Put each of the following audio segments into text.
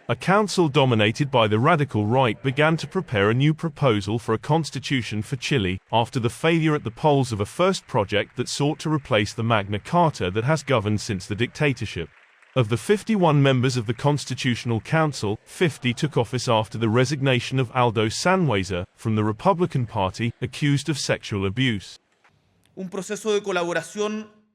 A council dominated by the radical right began to prepare a new proposal for a constitution for Chile, after the failure at the polls of a first project that sought to replace the Magna Carta that has governed since the dictatorship. Of the 51 members of the Constitutional Council, 50 took office after the resignation of Aldo Sanhueza, from the Republican Party, accused of sexual abuse.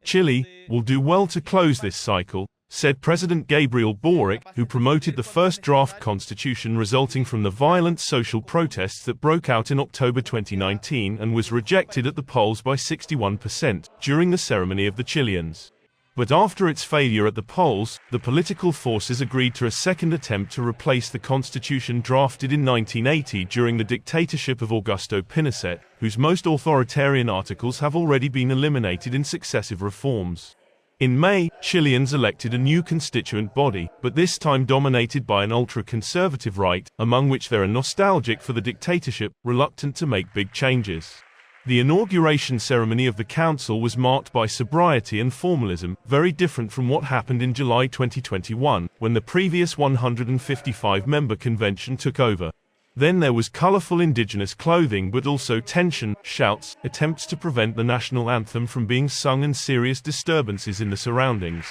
Chile will do well to close this cycle, said President Gabriel Boric, who promoted the first draft constitution resulting from the violent social protests that broke out in October 2019 and was rejected at the polls by 61% during the ceremony of the Chileans. But after its failure at the polls, the political forces agreed to a second attempt to replace the constitution drafted in 1980 during the dictatorship of Augusto Pinochet, whose most authoritarian articles have already been eliminated in successive reforms. In May, Chileans elected a new constituent body, but this time dominated by an ultra-conservative right, among which there are nostalgic for the dictatorship, reluctant to make big changes. The inauguration ceremony of the council was marked by sobriety and formalism, very different from what happened in July 2021, when the previous 155-member convention took over. Then there was colorful indigenous clothing, but also tension, shouts, attempts to prevent the national anthem from being sung, and serious disturbances in the surroundings.